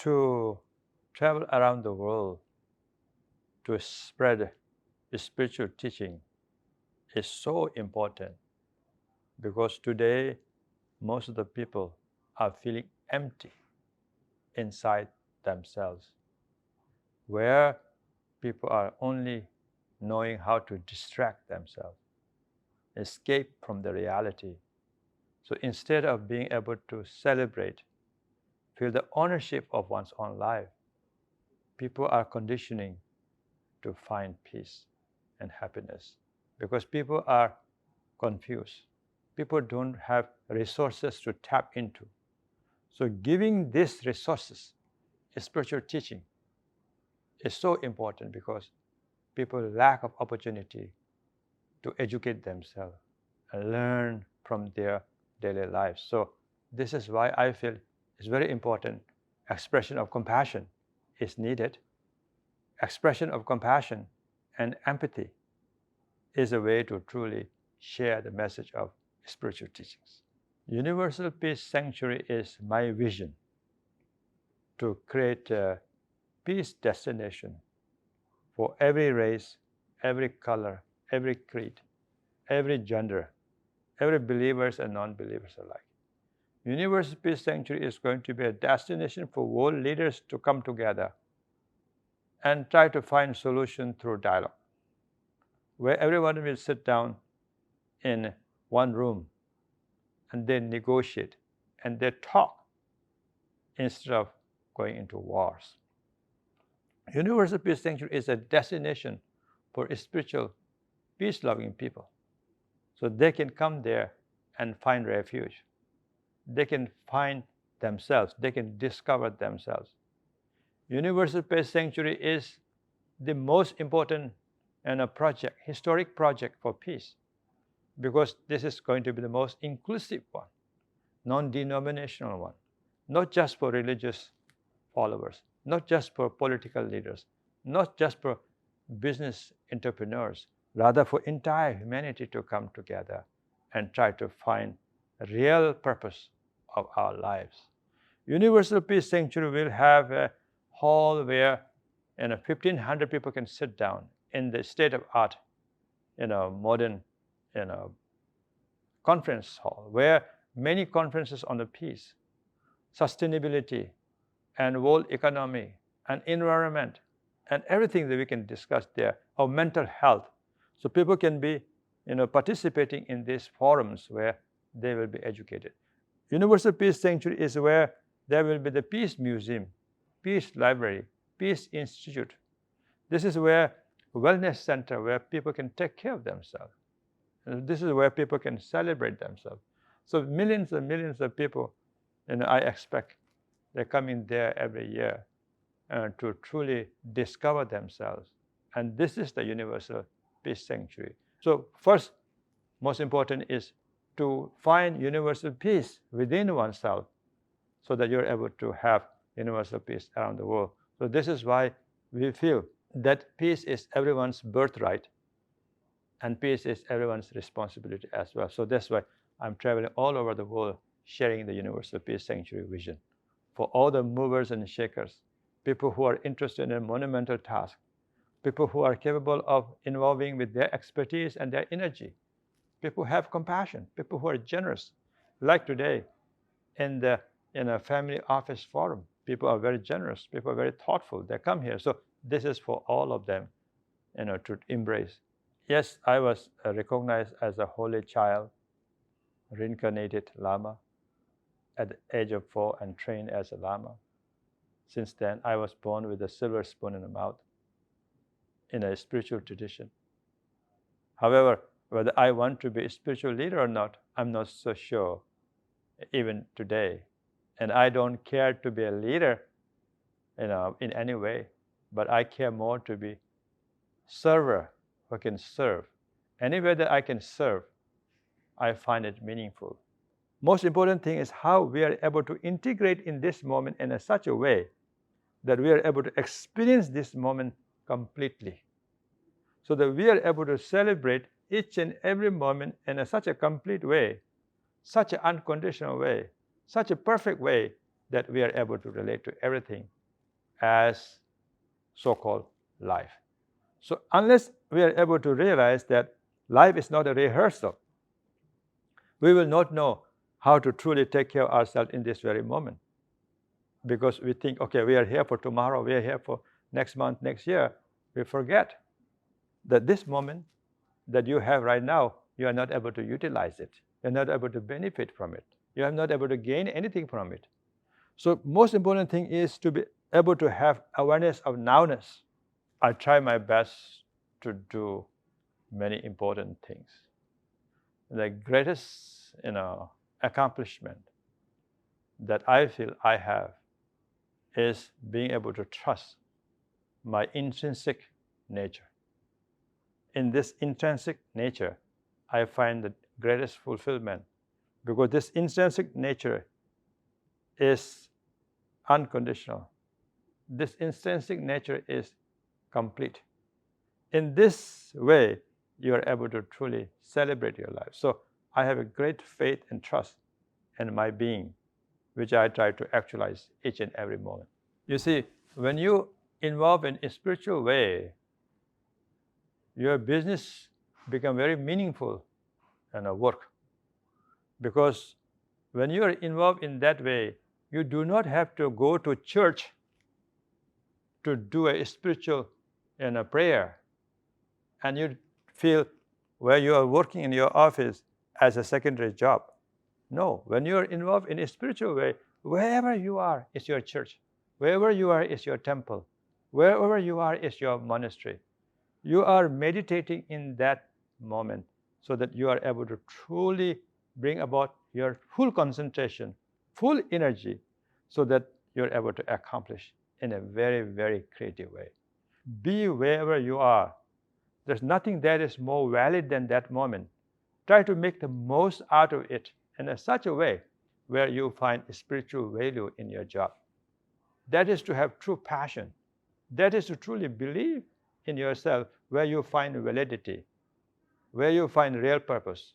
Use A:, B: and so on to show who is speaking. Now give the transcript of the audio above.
A: to travel around the world to spread spiritual teaching is so important, because today most of the people are feeling empty inside themselves, where people are only knowing how to distract themselves, escape from the reality. So instead of being able to celebrate, feel the ownership of one's own life, people are conditioning to find peace and happiness, because people are confused. People don't have resources to tap into. So giving these resources, spiritual teaching, is so important, because people lack of opportunity to educate themselves and learn from their daily lives. So this is why I feel it's very important. Expression of compassion is needed. Expression of compassion and empathy is a way to truly share the message of spiritual teachings. Universal Peace Sanctuary is my vision to create a peace destination for every race, every color, every creed, every gender, every believers and non-believers alike. Universal Peace Sanctuary is going to be a destination for world leaders to come together and try to find solution through dialogue, where everyone will sit down in one room and they negotiate and they talk instead of going into wars. Universal Peace Sanctuary is a destination for spiritual peace-loving people. So they can come there and find refuge. They can find themselves. They can discover themselves. Universal Peace Sanctuary is the most important project, historic project for peace, because this is going to be the most inclusive one, non-denominational one, not just for religious followers, not just for political leaders, not just for business entrepreneurs, rather for entire humanity to come together and try to find a real purpose of our lives. Universal Peace Sanctuary will have a hall where 1,500 people can sit down in the state-of-art, modern, conference hall, where many conferences on the peace, sustainability, and world economy, and environment, and everything that we can discuss there, or mental health. So people can be, participating in these forums where they will be educated. Universal Peace Sanctuary is where there will be the Peace Museum, Peace Library, Peace Institute. This is where wellness center where people can take care of themselves. And this is where people can celebrate themselves. So millions and millions of people, I expect they're coming there every year to truly discover themselves. And this is the Universal Peace Sanctuary. So first, most important is to find universal peace within oneself, so that you're able to have universal peace around the world. So this is why we feel that peace is everyone's birthright, and peace is everyone's responsibility as well. So that's why I'm traveling all over the world sharing the Universal Peace Sanctuary vision for all the movers and shakers, people who are interested in a monumental task, people who are capable of involving with their expertise and their energy, people who have compassion, people who are generous. Like today in a family office forum, people are very generous, people are very thoughtful. They come here. So this is for all of them, to embrace. Yes, I was recognized as a holy child, reincarnated Lama at the age of 4 and trained as a Lama. Since then, I was born with a silver spoon in the mouth in a spiritual tradition. However, whether I want to be a spiritual leader or not, I'm not so sure even today. And I don't care to be a leader, in any way, but I care more to be server who can serve. Any way that I can serve, I find it meaningful. Most important thing is how we are able to integrate in this moment in such a way that we are able to experience this moment completely, so that we are able to celebrate each and every moment in such a complete way, such an unconditional way, such a perfect way, that we are able to relate to everything as so-called life. So unless we are able to realize that life is not a rehearsal, we will not know how to truly take care of ourselves in this very moment. Because we think, okay, we are here for tomorrow, we are here for next month, next year. We forget that this moment that you have right now, you are not able to utilize it. You're not able to benefit from it. You are not able to gain anything from it. So most important thing is to be able to have awareness of nowness. I try my best to do many important things. The greatest, accomplishment that I feel I have is being able to trust my intrinsic nature. In this intrinsic nature, I find the greatest fulfillment, because this intrinsic nature is unconditional. This intrinsic nature is complete. In this way, you are able to truly celebrate your life. So I have a great faith and trust in my being, which I try to actualize each and every moment. You see, when you involve in a spiritual way, your business become very meaningful work. Because when you are involved in that way, you do not have to go to church to do a spiritual prayer, and you feel where you are working in your office as a secondary job. No, when you are involved in a spiritual way, wherever you are is your church. Wherever you are is your temple. Wherever you are is your monastery. You are meditating in that moment so that you are able to truly bring about your full concentration, full energy, so that you're able to accomplish in a very, very creative way. Be wherever you are. There's nothing that is more valid than that moment. Try to make the most out of it in such a way where you find spiritual value in your job. That is to have true passion. That is to truly believe in yourself, where you find validity, where you find real purpose.